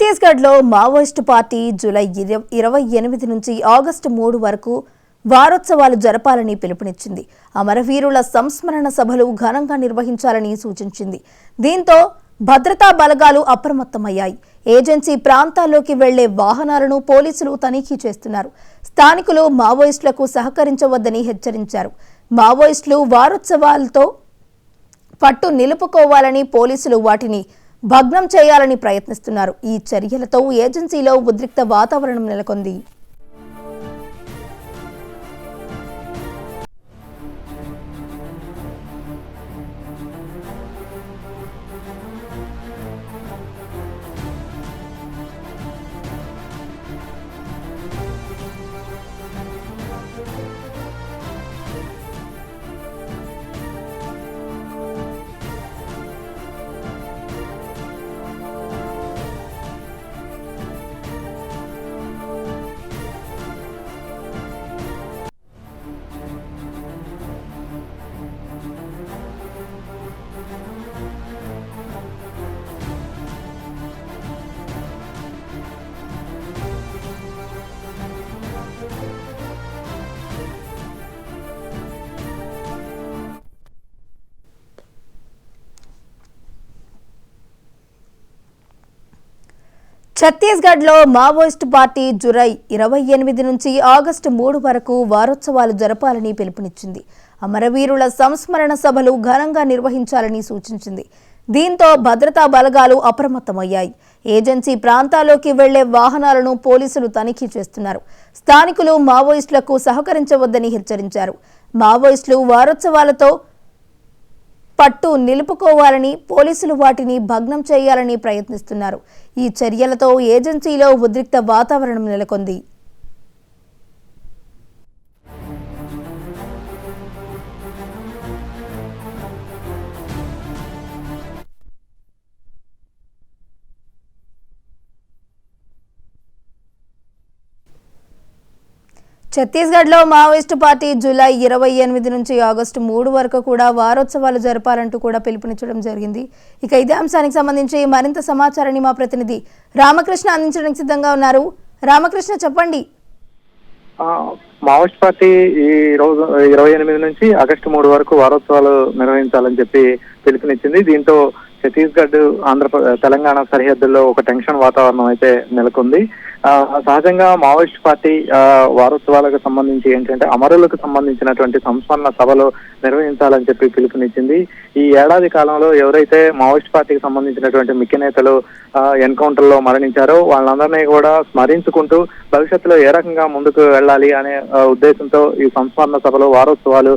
ఛత్తీస్గఢ్లో Maoist party July 28 నుంచి August 3 వరకు వారోత్సవాలు జరపాలని పిలుపునిచ్చింది. అమరవీరుల సంస్మరణ సభలు ఘనంగా నిర్వహించాలని సూచించింది. దీంతో భద్రతా బలగాలు అప్రమత్తమయ్యాయి. ఏజెన్సీ ప్రాంతాల్లోకి వెళ్లే వాహనాలను పోలీసులు తనిఖీ చేస్తున్నారు. స్థానికులు మావోయిస్టులకు సహకరించవద్దని హెచ్చరించారు. మావోయిస్టులు వారోత్సవాలతో పట్టు నిలుపుకోవాలని పోలీసులు వాటిని భగ్నం చేయాలని ప్రయత్నిస్తున్నారు. ఈ చర్యలతో ఏజెన్సీలో ఉద్రిక్త వాతావరణం నెలకొంది. ఛత్తీస్గఢ్లో మావోయిస్టు పార్టీ జూలై 28 నుంచి ఆగస్టు 3 వరకు వారోత్సవాలు జరపాలని పిలుపునిచ్చింది. అమరవీరుల సంస్మరణ సభలు ఘనంగా నిర్వహించాలని సూచించింది. దీంతో భద్రతా బలగాలు అప్రమత్తమయ్యాయి. ఏజెన్సీ ప్రాంతాల్లోకి వెళ్లే వాహనాలను పోలీసులు తనిఖీ చేస్తున్నారు. స్థానికులు మావోయిస్టులకు సహకరించవద్దని హెచ్చరించారు. మావోయిస్టులు వారోత్సవాలతో పట్టు నిలుపుకోవాలని పోలీసులు వాటిని భగ్నం చేయాలని ప్రయత్నిస్తున్నారు. ఈ చర్యలతో ఏజెన్సీలో ఉద్రిక్త వాతావరణం నెలకొంది. ఛత్తీస్గఢ్లో మావోయిస్టు పార్టీ జూలై 28 నుంచి ఆగస్టు 3 వరకు కూడా వారోత్సవాలు జరపాలంటూ కూడా పిలుపునిచ్చడం జరిగింది. ఇక ఇదే అంశానికి సంబంధించి మరింత సమాచారాన్ని మా ప్రతినిధి రామకృష్ణ అందించడానికి సిద్ధంగా ఉన్నారు. రామకృష్ణ, చెప్పండి. మావోయిస్ట్ పార్టీ ఈ రోజు 28 నుంచి ఆగస్టు 3 వరకు వారోత్సవాలు నిర్వహించాలని చెప్పి పిలుపునిచ్చింది. దీంతో ఛత్తీస్గఢ్ తెలంగాణ సరిహద్దుల్లో ఒక టెన్షన్ వాతావరణం అయితే నెలకొంది. సహజంగా మావోయిస్ట్ పార్టీ వారోత్సవాలకు సంబంధించి ఏంటంటే అమరులకు సంబంధించినటువంటి సంస్మరణ సభలు నిర్వహించాలని చెప్పి పిలుపునిచ్చింది. ఈ ఏడాది కాలంలో ఎవరైతే మావోయిస్ట్ పార్టీకి సంబంధించినటువంటి ముఖ్య నేతలు ఎన్కౌంటర్ లో మరణించారో వాళ్ళందరినీ కూడా స్మరించుకుంటూ భవిష్యత్తులో ఏ రకంగా ముందుకు వెళ్ళాలి అనే ఉద్దేశంతో ఈ సంస్మరణ సభలు వారోత్సవాలు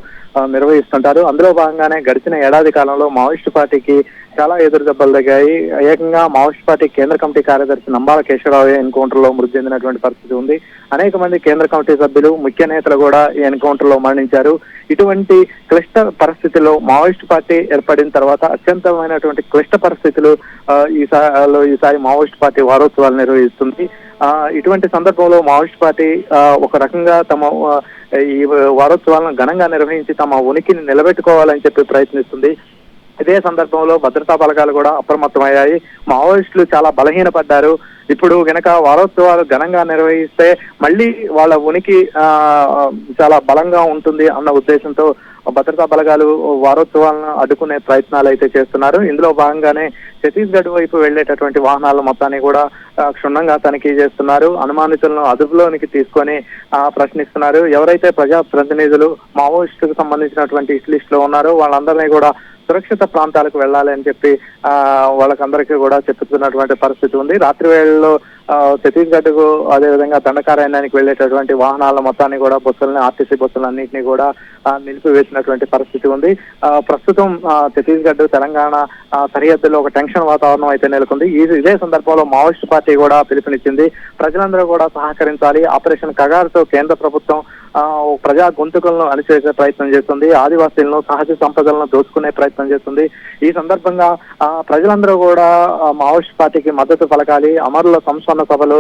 నిర్వహిస్తుంటారు. అందులో భాగంగానే గడిచిన ఏడాది కాలంలో మావోయిస్టు పార్టీకి చాలా ఎదురు దెబ్బలు తగ్గాయి. ఏకంగా మావోయిస్ట్ పార్టీ కేంద్ర కమిటీ కార్యదర్శి నంబాల కేశవరావు ఎన్కౌంటర్ లో మృతి చెందినటువంటి పరిస్థితి ఉంది. అనేక మంది కేంద్ర కమిటీ సభ్యులు ముఖ్య నేతలు కూడా ఈ ఎన్కౌంటర్ లో మరణించారు. ఇటువంటి క్లిష్ట పరిస్థితుల్లో మావోయిస్ట్ పార్టీ ఏర్పడిన తర్వాత అత్యంతమైనటువంటి క్లిష్ట పరిస్థితులు ఈసారి మావోయిస్ట్ పార్టీ వారోత్సవాలు నిర్వహిస్తుంది. ఇటువంటి సందర్భంలో మావోయిస్ట్ పార్టీ ఒక రకంగా తమ ఈ వారోత్సవాలను ఘనంగా నిర్వహించి తమ ఉనికిని నిలబెట్టుకోవాలని చెప్పి ప్రయత్నిస్తుంది. ఇదే సందర్భంలో భద్రతా బలగాలు కూడా అప్రమత్తమయ్యాయి. మావోయిస్టులు చాలా బలహీనపడ్డారు. ఇప్పుడు గనక వారోత్సవాలు ఘనంగా నిర్వహిస్తే మళ్ళీ వాళ్ళ ఉనికి చాలా బలంగా ఉంటుంది అన్న ఉద్దేశంతో భద్రతా బలగాలు వారోత్సవాలను అడ్డుకునే ప్రయత్నాలు అయితే చేస్తున్నారు. ఇందులో భాగంగానే ఛత్తీస్గఢ్ వైపు వెళ్లేటటువంటి వాహనాల మొత్తాన్ని కూడా క్షుణ్ణంగా తనిఖీ చేస్తున్నారు. అనుమానితులను అదుపులోనికి తీసుకొని ప్రశ్నిస్తున్నారు. ఎవరైతే ప్రజా ప్రతినిధులు మావోయిస్టుకు సంబంధించినటువంటి హిట్ లిస్ట్ లో ఉన్నారో వాళ్ళందరినీ కూడా సురక్షిత ప్రాంతాలకు వెళ్ళాలి అని చెప్పి వాళ్ళకందరికీ కూడా చెప్తున్నటువంటి పరిస్థితి ఉంది. రాత్రి వేళల్లో ఛత్తీస్గఢ్ కు అదేవిధంగా దండకారణ్యానికి వెళ్లేటటువంటి వాహనాల మొత్తాన్ని కూడా బస్సులని ఆర్టీసీ బస్సులన్నింటినీ కూడా నిలిపివేసినటువంటి పరిస్థితి ఉంది. ప్రస్తుతం ఛత్తీస్గఢ్ తెలంగాణ సరిహద్దులో ఒక టెన్షన్ వాతావరణం అయితే నెలకొంది. ఇదే సందర్భంలో మావోయిస్ట్ పార్టీ కూడా పిలుపునిచ్చింది. ప్రజలందరూ కూడా సహకరించాలి. ఆపరేషన్ కగారుతో కేంద్ర ప్రభుత్వం ప్రజా గొంతుకలను అణిచేసే ప్రయత్నం చేస్తుంది. ఆదివాసీలను సహజ సంపదలను దోచుకునే ప్రయత్నం చేస్తుంది. ఈ సందర్భంగా ప్రజలందరూ కూడా మావోయిస్ట్ పార్టీకి మద్దతు పలకాలి. అమరుల సంస్మరణ సభలు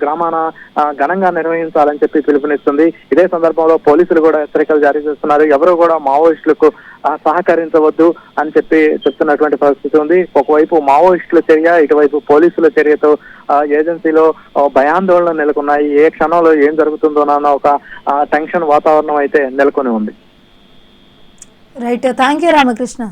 గ్రామాన ఘనంగా నిర్వహించాలని చెప్పి పిలుపునిస్తుంది. ఇదే సందర్భంలో పోలీసులు కూడా హెచ్చరికలు జారీ చేస్తున్నారు. ఎవరు కూడా మావోయిస్టులకు సహకరించవద్దు అని చెప్తున్నటువంటి పరిస్థితి ఉంది. ఒకవైపు మావోయిస్టుల చర్య, ఇటువైపు పోలీసుల చర్యతో ఏజెన్సీలో భయాందోళన నెలకొన్నాయి. ఏ క్షణంలో ఏం జరుగుతుందోనన్న ఒక టెన్షన్ వాతావరణం అయితే నెలకొని ఉంది. Right, thank you Ramakrishna.